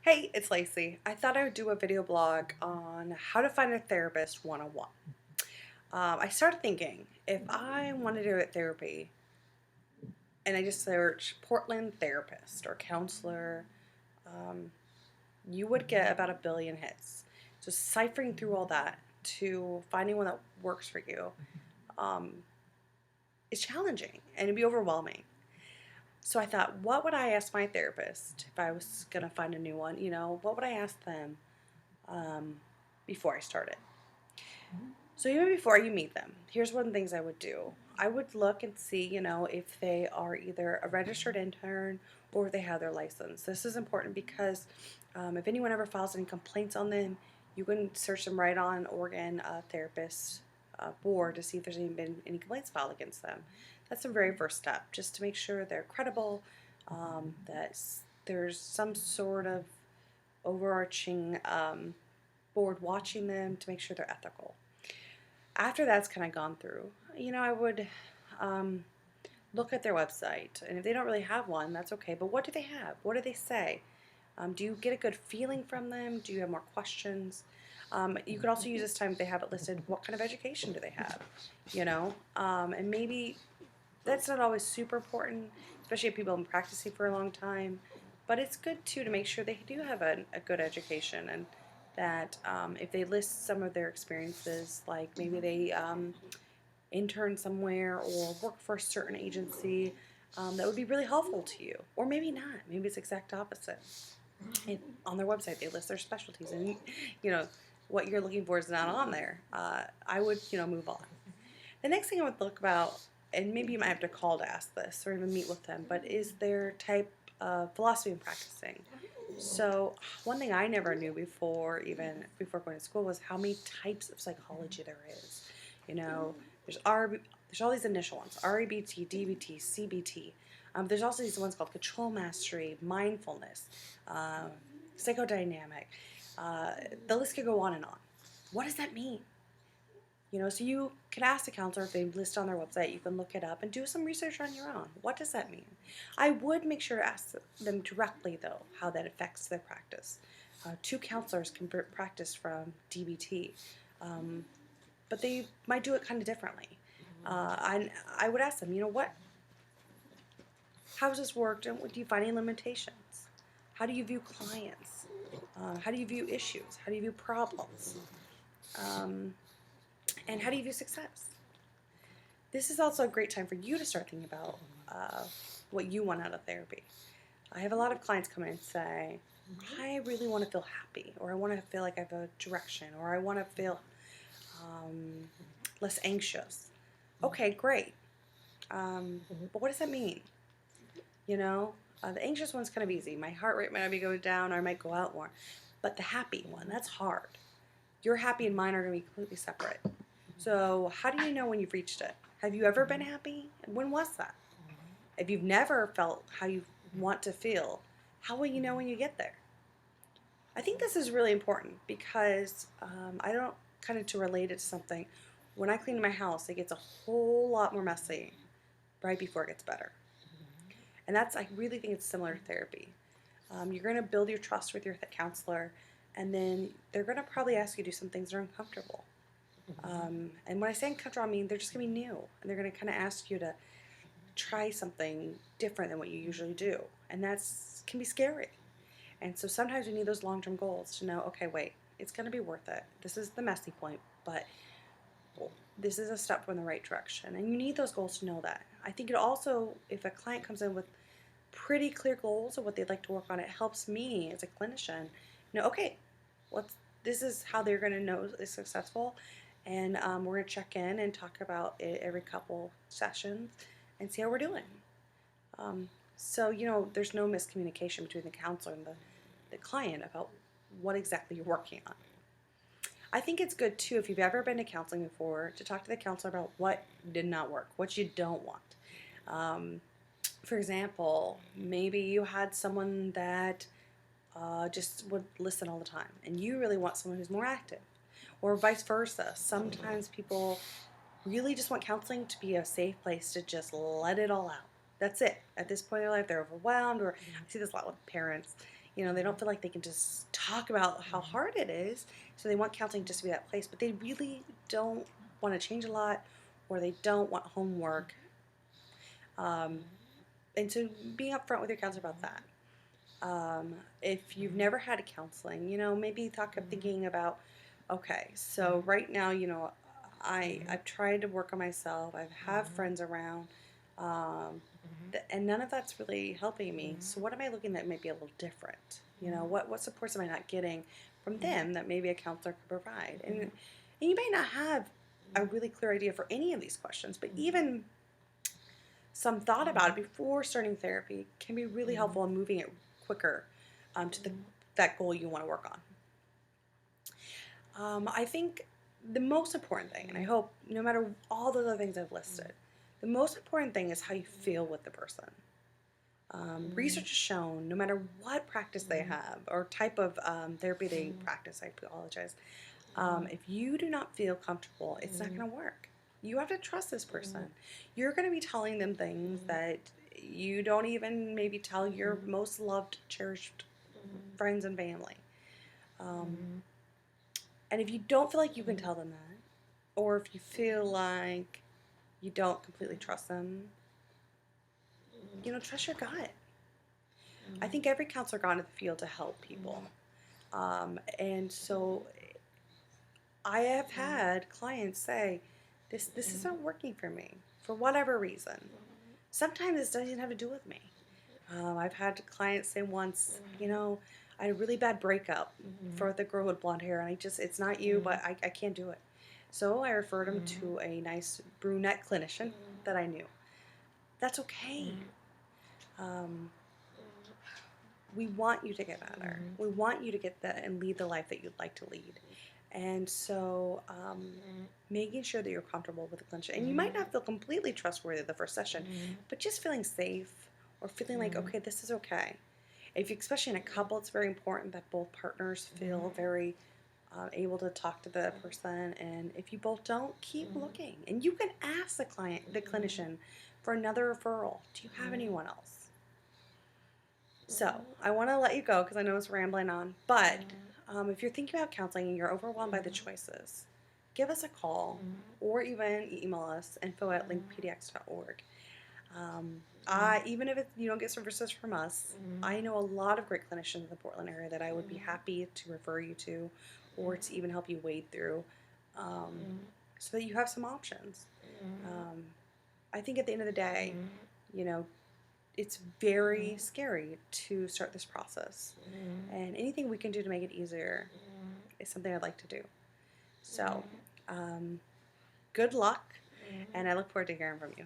Hey, it's Lacey. I thought I would do a video blog on how to find a therapist 101. I started thinking if I wanted to do therapy and I just search Portland therapist or counselor, um, you would get about a billion hits. So ciphering through all that to finding one that works for you um, is challenging and it'd be overwhelming. So I thought, what would I ask my therapist if I was going to find a new one? What would I ask them um, before I started? So even before you meet them, here's one of the things I would do. I would look and see, if they are either a registered intern or if they have their license. This is important because if anyone ever files any complaints on them, you can search them right on Oregon Therapist Board to see if there's been any complaints filed against them. That's the very first step, just to make sure they're credible, that there's some sort of overarching board watching them to make sure they're ethical. After that's kind of gone through, I would um, look at their website. And if they don't really have one, that's okay. But what do they have? What do they say? Do you get a good feeling from them? Do you have more questions? You could also use this time if they have it listed, what kind of education do they have? And maybe that's not always super important, especially if people have been practicing for a long time. But it's good too to make sure they do have a good education and that if they list some of their experiences, like maybe they intern somewhere or work for a certain agency, that would be really helpful to you. Or maybe not. Maybe it's exact opposite. On their website, they list their specialties, and you know what you're looking for is not on there. I would move on. The next thing I would look about, and maybe you might have to call to ask this or even meet with them, but is their type of philosophy and practicing. So one thing I never knew before, even before going to school, was how many types of psychology there is. You know, there's all these initial ones: REBT, DBT, CBT. There's also these ones called control mastery, mindfulness, um, psychodynamic. The list could go on and on. What does that mean? So you can ask the counselor if they list on their website. You can look it up and do some research on your own. What does that mean? I would make sure to ask them directly, though, how that affects their practice. Two counselors can practice from DBT, um, but they might do it kind of differently. And I would ask them, how does this work? Do you find any limitations? How do you view clients? How do you view issues? How do you view problems? Um, and how do you view success? This is also a great time for you to start thinking about what you want out of therapy. I have a lot of clients come in and say, I really want to feel happy, or I want to feel like I have a direction, or I want to feel um, less anxious. Okay, great. But what does that mean? The anxious one's kind of easy. My heart rate might not be going down, or I might go out more. But the happy one, that's hard. Your happy and mine are going to be completely separate. So, how do you know when you've reached it? Have you ever been happy? When was that? If you've never felt how you want to feel, how will you know when you get there? I think this is really important because I don't kind of to relate it to something. When I clean my house, it gets a whole lot more messy right before it gets better. And I really think it's similar to therapy. You're going to build your trust with your counselor, and then they're going to probably ask you to do some things that are uncomfortable. And when I say uncomfortable, I mean they're just going to be new, and they're going to kind of ask you to try something different than what you usually do, and that's can be scary. And so sometimes we need those long-term goals to know, okay, wait, it's going to be worth it. This is the messy point, but this is a step in the right direction, and you need those goals to know that. I think it also, if a client comes in with pretty clear goals of what they'd like to work on, it helps me as a clinician know, okay, this is how they're going to know it's successful, and we're going to check in and talk about it every couple sessions and see how we're doing. So there's no miscommunication between the counselor and the client about what exactly you're working on. I think it's good too, if you've ever been to counseling before, to talk to the counselor about what did not work, what you don't want. For example, maybe you had someone that just would listen all the time, and you really want someone who's more active, or vice versa. Sometimes people really just want counseling to be a safe place to just let it all out. That's it. At this point in their life, they're overwhelmed, or I see this a lot with parents. You know, they don't feel like they can just talk about how hard it is, so they want counseling just to be that place, but they really don't want to change a lot, or they don't want homework. Um, and so being upfront with your counselor about that. If you've never had a counseling, you know, maybe talk up thinking about, okay, so right now, you know, I've tried to work on myself. I have friends around, um, and none of that's really helping me. So what am I looking at might be a little different? You know, what supports am I not getting from them that maybe a counselor could provide? And you may not have a really clear idea for any of these questions, but even some thought about it before starting therapy can be really helpful in moving it quicker to that goal you want to work on. I think the most important thing, and I hope no matter all the other things I've listed, the most important thing is how you feel with the person. Research has shown no matter what practice they have or type of therapy they practice, I apologize, if you do not feel comfortable, it's not going to work. You have to trust this person. You're going to be telling them things that you don't even maybe tell your most loved, cherished friends and family. And if you don't feel like you can tell them that, or if you feel like you don't completely trust them, you know, trust your gut. I think every counselor got into the field to help people. And so I have had clients say, this isn't working for me for whatever reason. Sometimes this doesn't even have to do with me. I've had clients say once, you know, I had a really bad breakup for the girl with blonde hair, and it's not you, but I can't do it. So I referred him to a nice brunette clinician that I knew. That's okay. We want you to get better. We want you to get that and lead the life that you'd like to lead. And so making sure that you're comfortable with the clinician. And you might not feel completely trustworthy the first session, but just feeling safe or feeling like, okay, this is okay. If you, especially in a couple, it's very important that both partners feel very able to talk to the person. And if you both don't, keep looking. And you can ask the clinician, for another referral. Do you have anyone else? So I want to let you go because I know it's rambling on. But if you're thinking about counseling and you're overwhelmed by the choices, give us a call or even email us info@linkpdx.org. Even if you don't get services from us, I know a lot of great clinicians in the Portland area that I would be happy to refer you to or to even help you wade through so that you have some options. I think at the end of the day, you know, it's very scary to start this process. And anything we can do to make it easier is something I'd like to do. So, good luck, and I look forward to hearing from you.